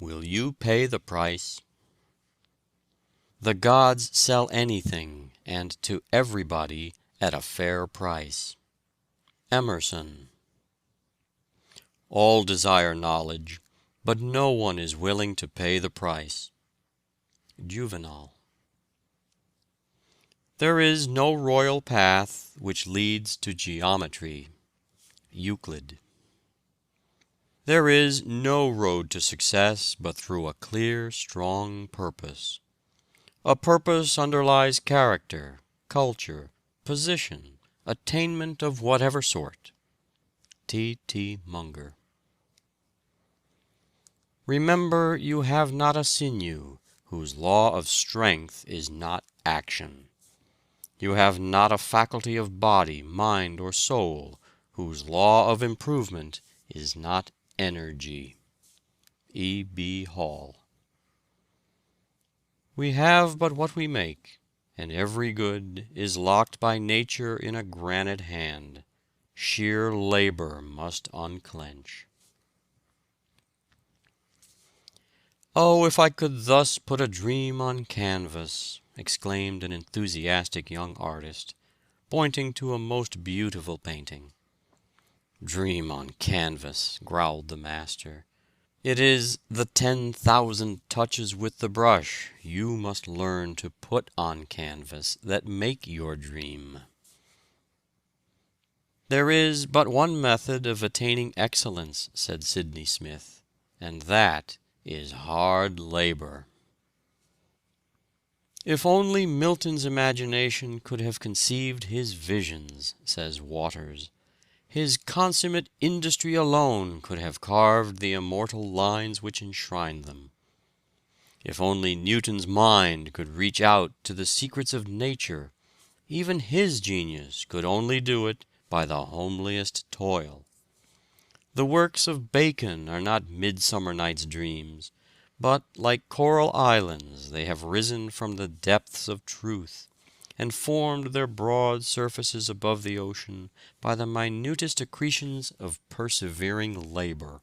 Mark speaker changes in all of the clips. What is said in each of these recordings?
Speaker 1: Will you pay the price? The gods sell anything, and to everybody, at a fair price. Emerson. All desire knowledge, but no one is willing to pay the price. Juvenal. There is no royal path which leads to geometry. Euclid. There is no road to success but through a clear, strong purpose. A purpose underlies character, culture, position, attainment of whatever sort. T. T. Munger. Remember, you have not a sinew whose law of strength is not action. You have not a faculty of body, mind, or soul whose law of improvement is not energy. E. B. Hall. We have but what we make, and every good is locked by nature in a granite hand. Sheer labor must unclench. "Oh, if I could thus put a dream on canvas!" exclaimed an enthusiastic young artist, pointing to a most beautiful painting. "Dream on canvas," growled the master. "It is the 10,000 touches with the brush you must learn to put on canvas that make your dream." "There is but one method of attaining excellence," said Sydney Smith, "and that is hard labor." "If only Milton's imagination could have conceived his visions," says Waters, "his consummate industry alone could have carved the immortal lines which enshrine them. If only Newton's mind could reach out to the secrets of nature, even his genius could only do it by the homeliest toil. The works of Bacon are not Midsummer Night's Dreams, but like coral islands they have risen from the depths of truth, and formed their broad surfaces above the ocean by the minutest accretions of persevering labor.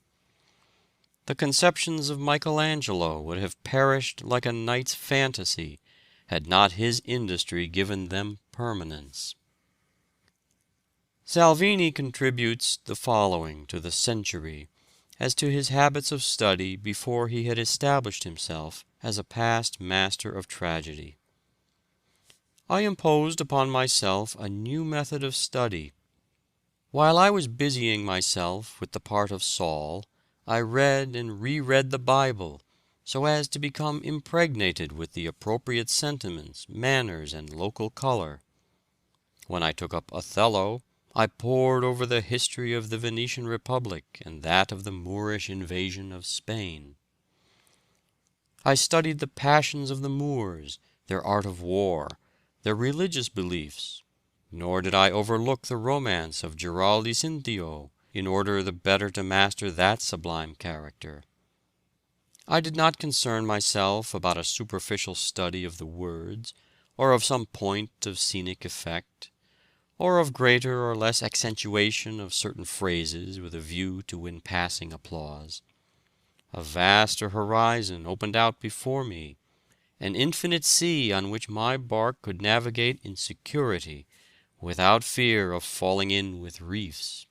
Speaker 1: The conceptions of Michelangelo would have perished like a night's fantasy, had not his industry given them permanence." Salvini contributes the following to the Century as to his habits of study before he had established himself as a past master of tragedy. "I imposed upon myself a new method of study. While I was busying myself with the part of Saul, I read and reread the Bible, so as to become impregnated with the appropriate sentiments, manners, and local color. When I took up Othello, I pored over the history of the Venetian Republic and that of the Moorish invasion of Spain. I studied the passions of the Moors, their art of war, their religious beliefs, nor did I overlook the romance of Giraldi Cinthio in order the better to master that sublime character. I did not concern myself about a superficial study of the words, or of some point of scenic effect, or of greater or less accentuation of certain phrases with a view to win passing applause. A vaster horizon opened out before me, an infinite sea on which my bark could navigate in security, without fear of falling in with reefs."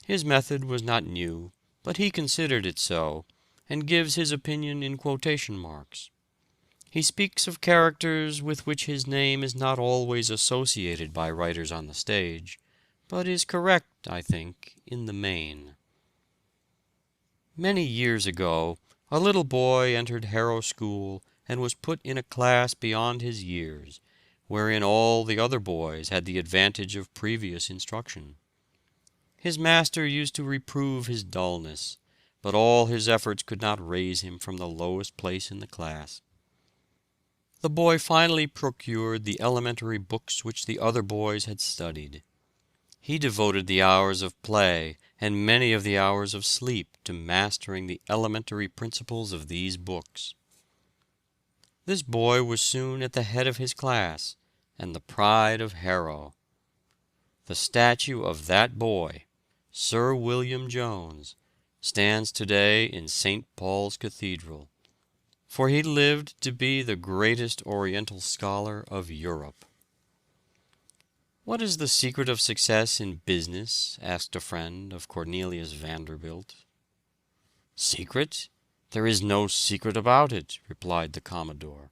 Speaker 1: His method was not new, but he considered it so, and gives his opinion in quotation marks. He speaks of characters with which his name is not always associated by writers on the stage, but is correct, I think, in the main. "Many years ago, a little boy entered Harrow School and was put in a class beyond his years, wherein all the other boys had the advantage of previous instruction. His master used to reprove his dullness, but all his efforts could not raise him from the lowest place in the class. The boy finally procured the elementary books which the other boys had studied. He devoted the hours of play and many of the hours of sleep to mastering the elementary principles of these books. This boy was soon at the head of his class, and the pride of Harrow. The statue of that boy, Sir William Jones, stands today in St. Paul's Cathedral, for he lived to be the greatest Oriental scholar of Europe. "What is the secret of success in business?" asked a friend of Cornelius Vanderbilt. "Secret? There is no secret about it," replied the Commodore.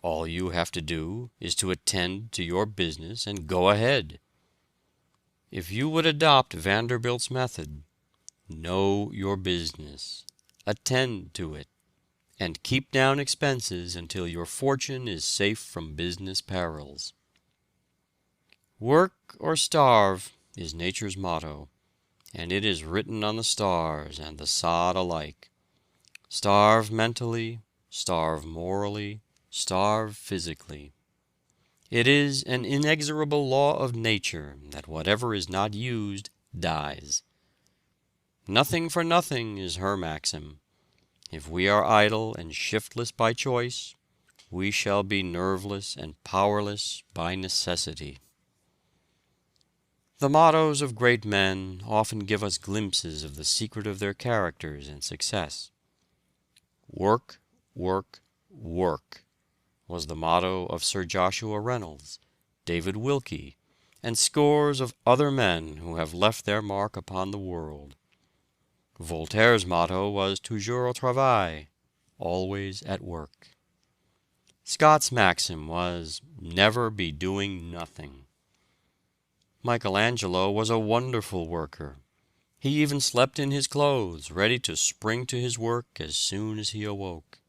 Speaker 1: "All you have to do is to attend to your business and go ahead. If you would adopt Vanderbilt's method, know your business, attend to it, and keep down expenses until your fortune is safe from business perils. Work or starve is nature's motto, and it is written on the stars and the sod alike. Starve mentally, starve morally, starve physically. It is an inexorable law of nature that whatever is not used dies. Nothing for nothing is her maxim. If we are idle and shiftless by choice, we shall be nerveless and powerless by necessity." The mottos of great men often give us glimpses of the secret of their characters and success. "Work, work, work" was the motto of Sir Joshua Reynolds, David Wilkie, and scores of other men who have left their mark upon the world. Voltaire's motto was "Toujours au travail," always at work. Scott's maxim was "Never be doing nothing." Michelangelo was a wonderful worker. He even slept in his clothes, ready to spring to his work as soon as he awoke.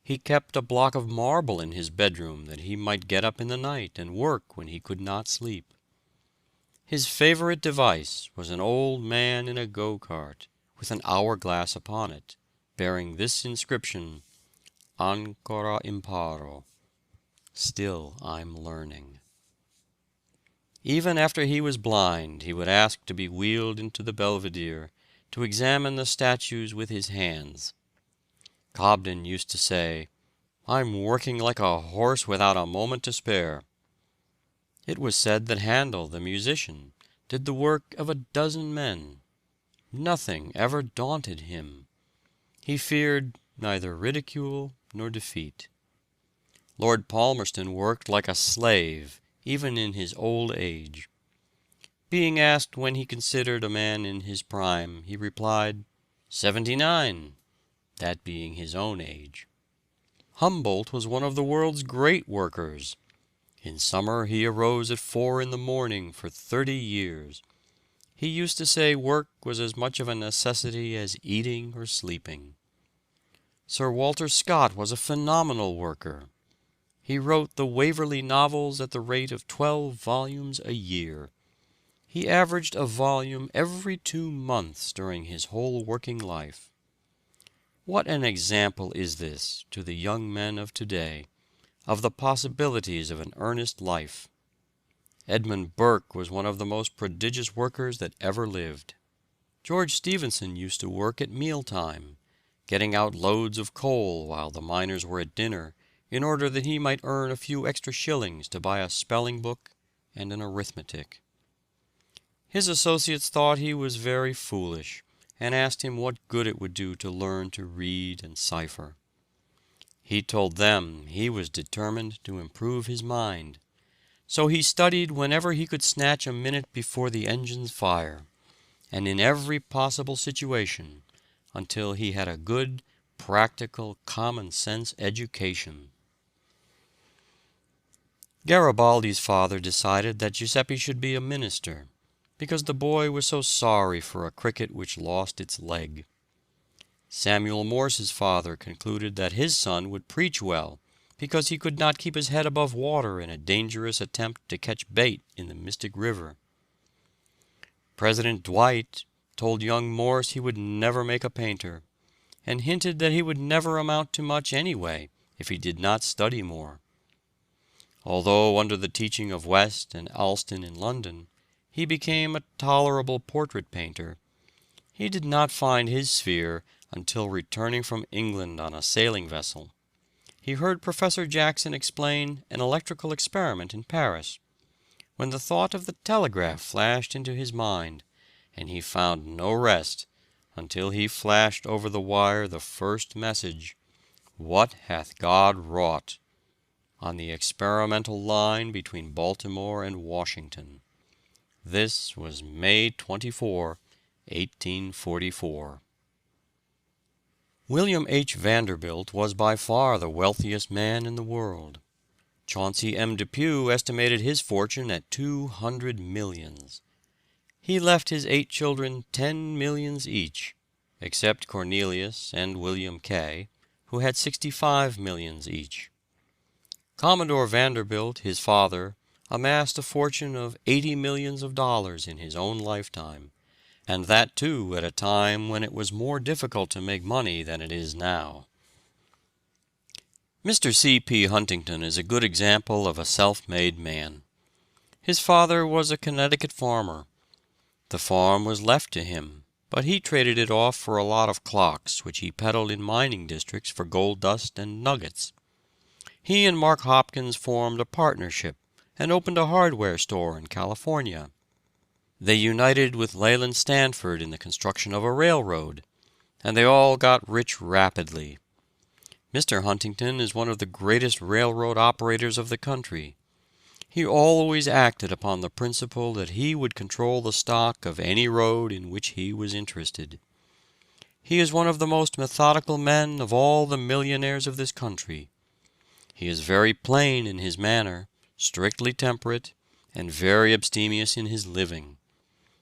Speaker 1: He kept a block of marble in his bedroom that he might get up in the night and work when he could not sleep. His favorite device was an old man in a go-cart, with an hourglass upon it, bearing this inscription, "Ancora imparo," "Still I'm learning." Even after he was blind, he would ask to be wheeled into the Belvedere to examine the statues with his hands. Cobden used to say, "I'm working like a horse without a moment to spare." It was said that Handel, the musician, did the work of a dozen men. Nothing ever daunted him. He feared neither ridicule nor defeat. Lord Palmerston worked like a slave, even in his old age. Being asked when he considered a man in his prime, he replied, 79, that being his own age. Humboldt was one of the world's great workers. In summer he arose at 4 in the morning for 30 years. He used to say work was as much of a necessity as eating or sleeping. Sir Walter Scott was a phenomenal worker. He wrote the Waverley novels at the rate of 12 volumes a year. He averaged a volume every 2 months during his whole working life. What an example is this to the young men of today of the possibilities of an earnest life. Edmund Burke was one of the most prodigious workers that ever lived. George Stephenson used to work at mealtime, getting out loads of coal while the miners were at dinner, in order that he might earn a few extra shillings to buy a spelling book and an arithmetic. His associates thought he was very foolish, and asked him what good it would do to learn to read and cipher. He told them he was determined to improve his mind, so he studied whenever he could snatch a minute before the engines fire, and in every possible situation, until he had a good, practical, common-sense education. Garibaldi's father decided that Giuseppe should be a minister, because the boy was so sorry for a cricket which lost its leg. Samuel Morse's father concluded that his son would preach well, because he could not keep his head above water in a dangerous attempt to catch bait in the Mystic River. President Dwight told young Morse he would never make a painter, and hinted that he would never amount to much anyway if he did not study more. Although under the teaching of West and Alston in London, he became a tolerable portrait painter, he did not find his sphere until returning from England on a sailing vessel. He heard Professor Jackson explain an electrical experiment in Paris, when the thought of the telegraph flashed into his mind, and he found no rest until he flashed over the wire the first message, "What hath God wrought?" on the experimental line between Baltimore and Washington. This was May 24, 1844. William H. Vanderbilt was by far the wealthiest man in the world. Chauncey M. Depew estimated his fortune at 200 millions. He left his 8 children 10 millions each, except Cornelius and William K., who had 65 millions each. Commodore Vanderbilt, his father, amassed a fortune of $80 millions in his own lifetime, and that too at a time when it was more difficult to make money than it is now. Mr. C. P. Huntington is a good example of a self-made man. His father was a Connecticut farmer. The farm was left to him, but he traded it off for a lot of clocks which he peddled in mining districts for gold dust and nuggets. He and Mark Hopkins formed a partnership and opened a hardware store in California. They united with Leland Stanford in the construction of a railroad, and they all got rich rapidly. Mr. Huntington is one of the greatest railroad operators of the country. He always acted upon the principle that he would control the stock of any road in which he was interested. He is one of the most methodical men of all the millionaires of this country. He is very plain in his manner, strictly temperate, and very abstemious in his living.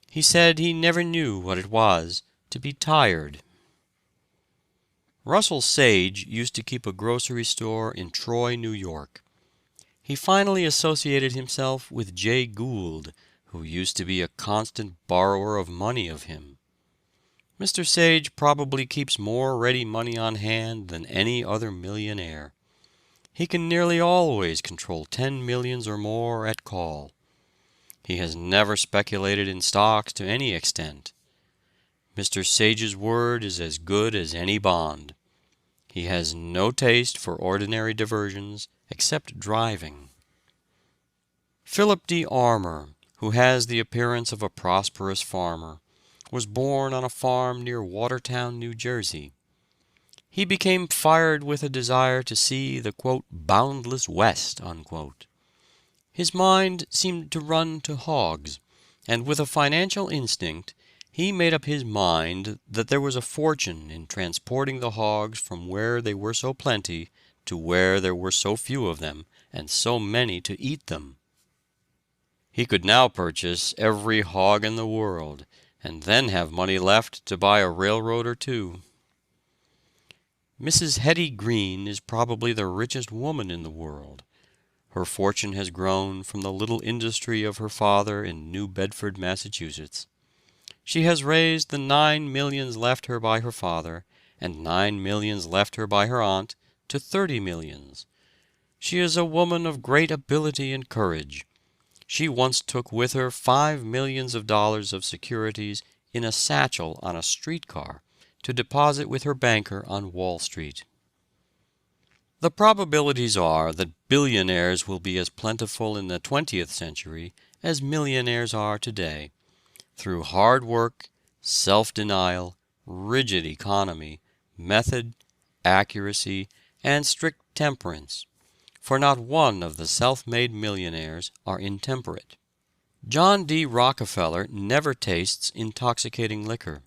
Speaker 1: He said he never knew what it was to be tired. Russell Sage used to keep a grocery store in Troy, New York. He finally associated himself with Jay Gould, who used to be a constant borrower of money of him. Mr. Sage probably keeps more ready money on hand than any other millionaire. He can nearly always control 10 millions or more at call. He has never speculated in stocks to any extent. Mr. Sage's word is as good as any bond. He has no taste for ordinary diversions except driving. Philip D. Armour, who has the appearance of a prosperous farmer, was born on a farm near Watertown, New Jersey. He became fired with a desire to see the, quote, boundless West, unquote. His mind seemed to run to hogs, and with a financial instinct, he made up his mind that there was a fortune in transporting the hogs from where they were so plenty to where there were so few of them and so many to eat them. He could now purchase every hog in the world, and then have money left to buy a railroad or two. Mrs. Hetty Green is probably the richest woman in the world. Her fortune has grown from the little industry of her father in New Bedford, Massachusetts. She has raised the 9 millions left her by her father, and 9 millions left her by her aunt, to 30 millions. She is a woman of great ability and courage. She once took with her $5 millions of securities in a satchel on a streetcar, to deposit with her banker on Wall Street. The probabilities are that billionaires will be as plentiful in the 20th century as millionaires are today, through hard work, self-denial, rigid economy, method, accuracy, and strict temperance, for not one of the self-made millionaires are intemperate. John D. Rockefeller never tastes intoxicating liquor.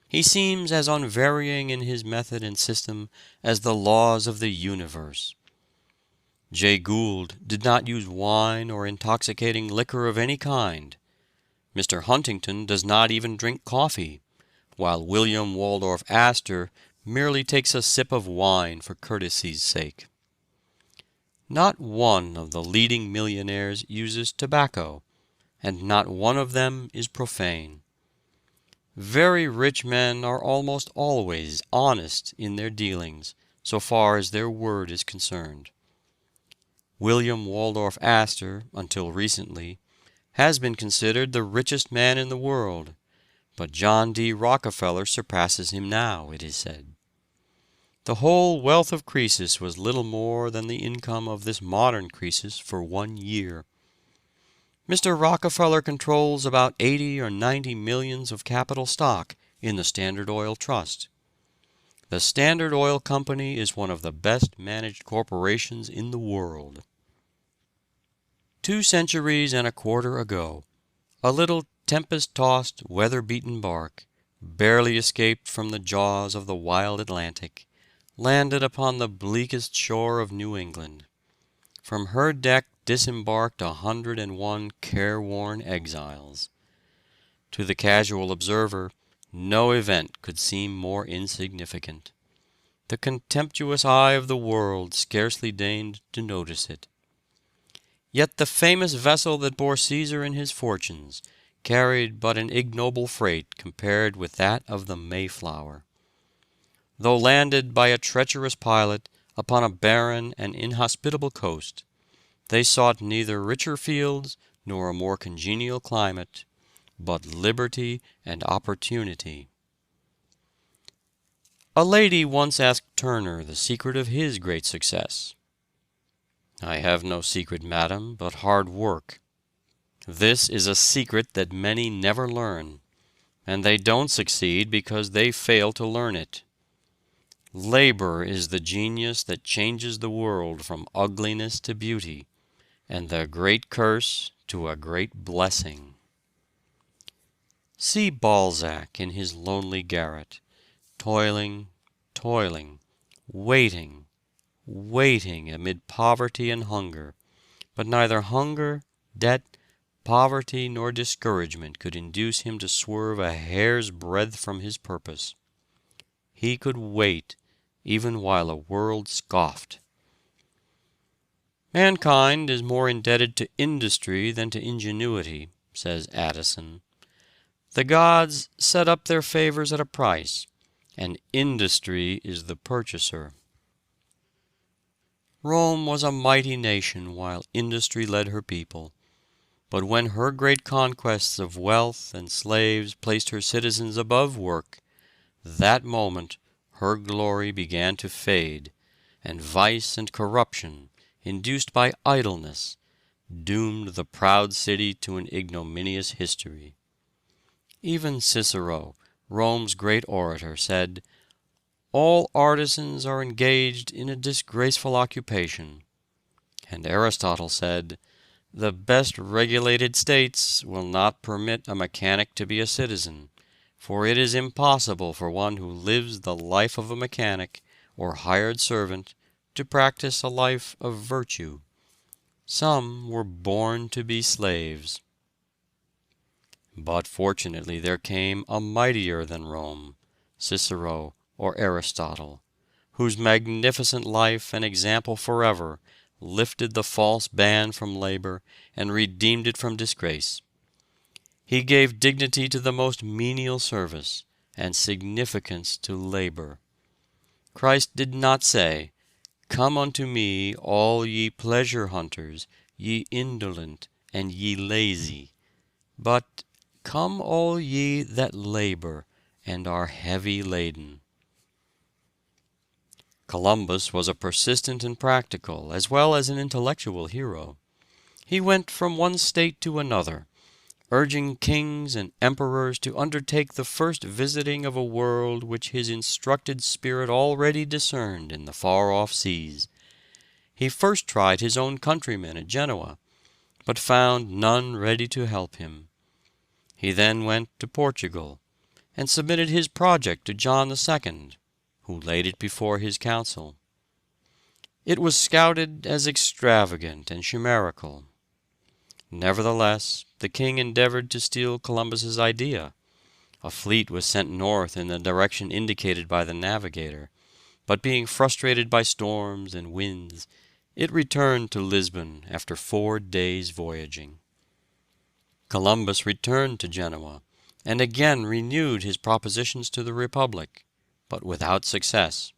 Speaker 1: He seems as unvarying in his method and system as the laws of the universe. Jay Gould did not use wine or intoxicating liquor of any kind. Mr. Huntington does not even drink coffee, while William Waldorf Astor merely takes a sip of wine for courtesy's sake. Not one of the leading millionaires uses tobacco, and not one of them is profane. Very rich men are almost always honest in their dealings, so far as their word is concerned. William Waldorf Astor, until recently, has been considered the richest man in the world, but John D. Rockefeller surpasses him now, it is said. The whole wealth of Croesus was little more than the income of this modern Croesus for 1 year. Mr. Rockefeller controls about 80 or 90 millions of capital stock in the Standard Oil Trust. The Standard Oil Company is one of the best managed corporations in the world. 2 centuries and a quarter ago, a little tempest-tossed, weather-beaten bark, barely escaped from the jaws of the wild Atlantic, landed upon the bleakest shore of New England. From her deck disembarked 101 careworn exiles. To the casual observer, no event could seem more insignificant. The contemptuous eye of the world scarcely deigned to notice it. Yet the famous vessel that bore Caesar and his fortunes carried but an ignoble freight compared with that of the Mayflower. Though landed by a treacherous pilot upon a barren and inhospitable coast, they sought neither richer fields nor a more congenial climate, but liberty and opportunity. A lady once asked Turner the secret of his great success. "I have no secret, madam, but hard work. This is a secret that many never learn, and they don't succeed because they fail to learn it. Labor is the genius that changes the world from ugliness to beauty, and the great curse to a great blessing." See Balzac in his lonely garret, toiling, toiling, waiting, waiting amid poverty and hunger, but neither hunger, debt, poverty, nor discouragement could induce him to swerve a hair's breadth from his purpose. He could wait even while a world scoffed. "Mankind is more indebted to industry than to ingenuity," says Addison. "The gods set up their favors at a price, and industry is the purchaser." Rome was a mighty nation while industry led her people, but when her great conquests of wealth and slaves placed her citizens above work, that moment her glory began to fade, and vice and corruption, induced by idleness, doomed the proud city to an ignominious history. Even Cicero, Rome's great orator, said, "All artisans are engaged in a disgraceful occupation." And Aristotle said, "The best regulated states will not permit a mechanic to be a citizen, for it is impossible for one who lives the life of a mechanic or hired servant to practice a life of virtue. Some were born to be slaves." But fortunately there came a mightier than Rome, Cicero or Aristotle, whose magnificent life and example forever lifted the false ban from labor and redeemed it from disgrace. He gave dignity to the most menial service and significance to labor. Christ did not say, "Come unto me, all ye pleasure hunters, ye indolent, and ye lazy," but "Come all ye that labor and are heavy laden." Columbus was a persistent and practical, as well as an intellectual hero. He went from one state to another, urging kings and emperors to undertake the first visiting of a world which his instructed spirit already discerned in the far-off seas. He first tried his own countrymen at Genoa, but found none ready to help him. He then went to Portugal, and submitted his project to John II, who laid it before his council. It was scouted as extravagant and chimerical. Nevertheless, the king endeavored to steal Columbus's idea. A fleet was sent north in the direction indicated by the navigator, but being frustrated by storms and winds, it returned to Lisbon after 4 days' voyaging. Columbus returned to Genoa, and again renewed his propositions to the Republic, but without success.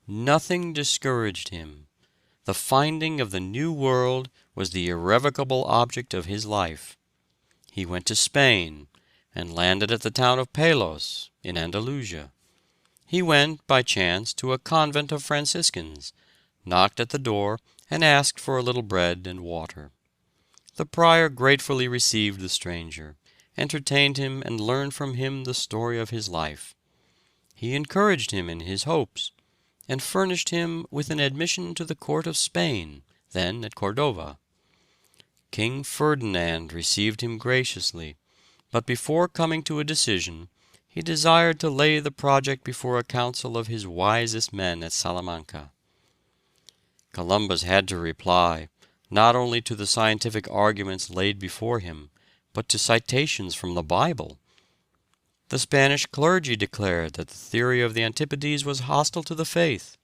Speaker 1: Nothing discouraged him. The finding of the New World was the irrevocable object of his life. He went to Spain, and landed at the town of Palos, in Andalusia. He went, by chance, to a convent of Franciscans, knocked at the door, and asked for a little bread and water. The prior gratefully received the stranger, entertained him, and learned from him the story of his life. He encouraged him in his hopes, and furnished him with an admission to the court of Spain, then at Cordova. King Ferdinand received him graciously, but before coming to a decision, he desired to lay the project before a council of his wisest men at Salamanca. Columbus had to reply, not only to the scientific arguments laid before him, but to citations from the Bible. The Spanish clergy declared that the theory of the Antipodes was hostile to the faith.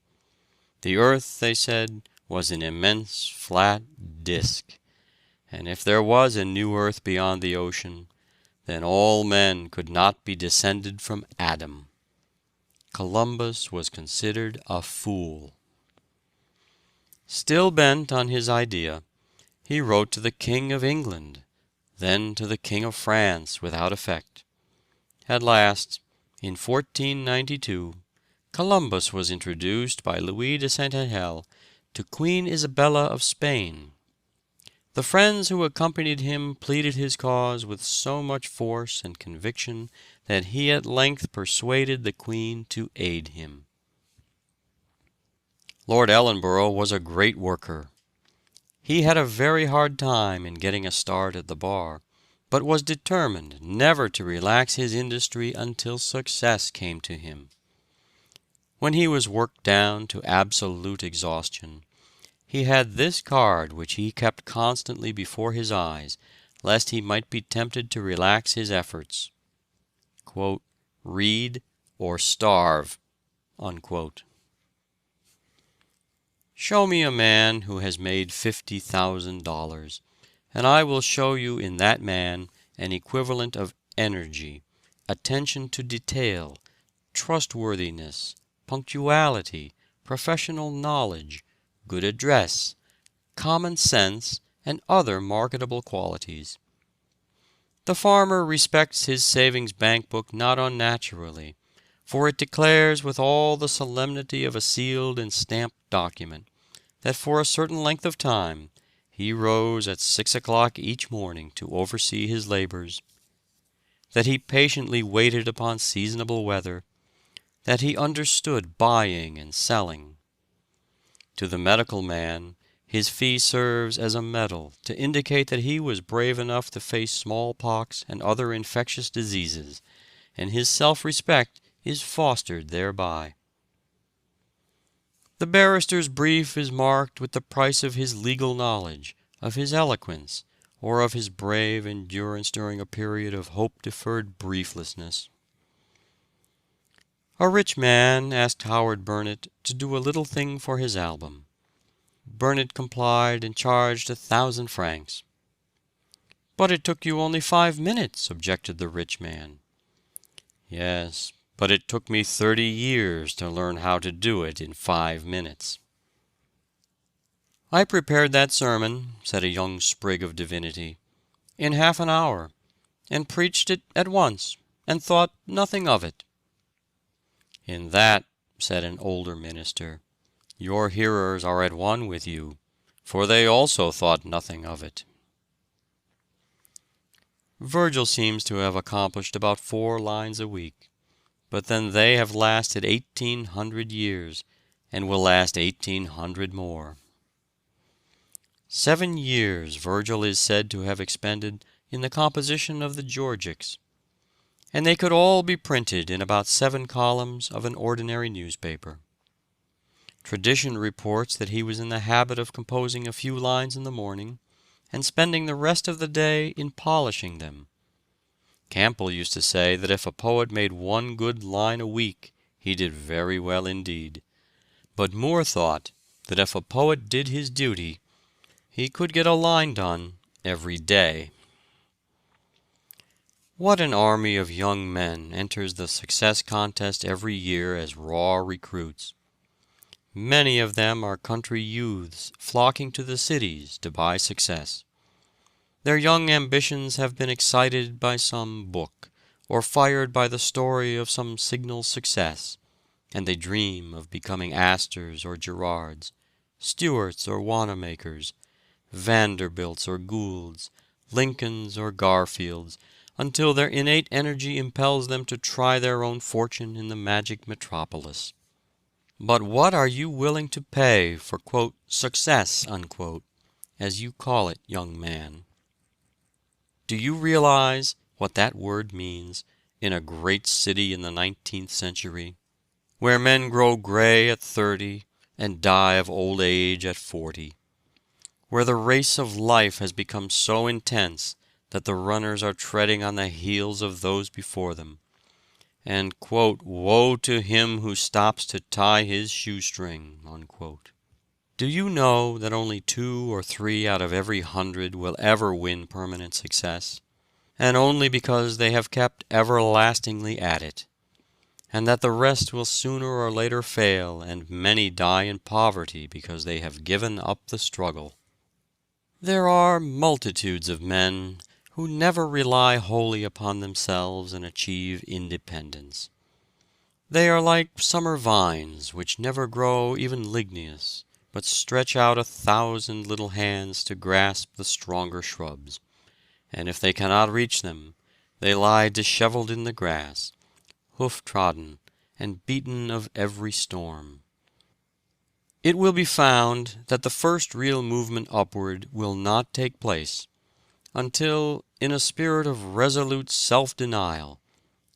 Speaker 1: The earth, they said, was an immense flat disk, and if there was a new earth beyond the ocean, then all men could not be descended from Adam. Columbus was considered a fool. Still bent on his idea, he wrote to the King of England, then to the King of France without effect. At last, in 1492, Columbus was introduced by Louis de Saint-Angel to Queen Isabella of Spain. The friends who accompanied him pleaded his cause with so much force and conviction that he at length persuaded the Queen to aid him. Lord Ellenborough was a great worker. He had a very hard time in getting a start at the bar, but was determined never to relax his industry until success came to him. When he was worked down to absolute exhaustion, he had this card which he kept constantly before his eyes, lest he might be tempted to relax his efforts. Quote, "Read or starve." Unquote. Show me a man who has made $50,000, and I will show you in that man an equivalent of energy, attention to detail, trustworthiness, punctuality, professional knowledge, good address, common sense, and other marketable qualities. The farmer respects his savings bank book not unnaturally, for it declares with all the solemnity of a sealed and stamped document that for a certain length of time he rose at 6 o'clock each morning to oversee his labors, that he patiently waited upon seasonable weather, that he understood buying and selling. To the medical man, his fee serves as a medal to indicate that he was brave enough to face smallpox and other infectious diseases, and his self-respect is fostered thereby. The barrister's brief is marked with the price of his legal knowledge, of his eloquence, or of his brave endurance during a period of hope-deferred brieflessness. A rich man asked Howard Burnett to do a little thing for his album. Burnett complied and charged 1,000 francs. "But it took you only 5 minutes," objected the rich man. "Yes, but it took me 30 years to learn how to do it in 5 minutes." "I prepared that sermon," said a young sprig of divinity, "in half an hour, and preached it at once, and thought nothing of it." "In that," said an older minister, "your hearers are at one with you, for they also thought nothing of it." Virgil seems to have accomplished about 4 lines a week, but then they have lasted 1,800 years, and will last 1,800 more. 7 years Virgil is said to have expended in the composition of the Georgics, and they could all be printed in about 7 columns of an ordinary newspaper. Tradition reports that he was in the habit of composing a few lines in the morning, and spending the rest of the day in polishing them. Campbell used to say that if a poet made 1 good line a week, he did very well indeed. But Moore thought that if a poet did his duty, he could get a line done every day. What an army of young men enters the success contest every year as raw recruits. Many of them are country youths flocking to the cities to buy success. Their young ambitions have been excited by some book, or fired by the story of some signal success, and they dream of becoming Astors or Gerards, Stuarts or Wanamakers, Vanderbilts or Goulds, Lincolns or Garfields, until their innate energy impels them to try their own fortune in the magic metropolis. But what are you willing to pay for, quote, success, unquote, as you call it, young man? Do you realize what that word means in a great city in the 19th century, where men grow gray at 30 and die of old age at 40, where the race of life has become so intense that the runners are treading on the heels of those before them, and, quote, woe to him who stops to tie his shoestring, unquote? Do you know that only 2 or 3 out of every 100 will ever win permanent success, and only because they have kept everlastingly at it, and that the rest will sooner or later fail, and many die in poverty because they have given up the struggle? There are multitudes of men who never rely wholly upon themselves and achieve independence. They are like summer vines which never grow even ligneous, but stretch out 1,000 little hands to grasp the stronger shrubs, and if they cannot reach them, they lie disheveled in the grass, hoof-trodden and beaten of every storm. It will be found that the first real movement upward will not take place until, in a spirit of resolute self-denial,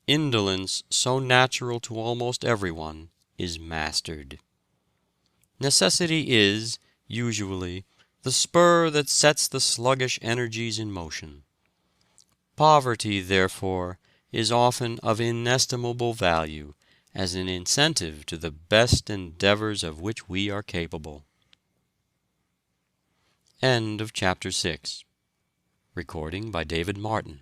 Speaker 1: indolence so natural to almost everyone is mastered. Necessity is, usually, the spur that sets the sluggish energies in motion. Poverty, therefore, is often of inestimable value as an incentive to the best endeavors of which we are capable. End of chapter 6. Recording by David Martin.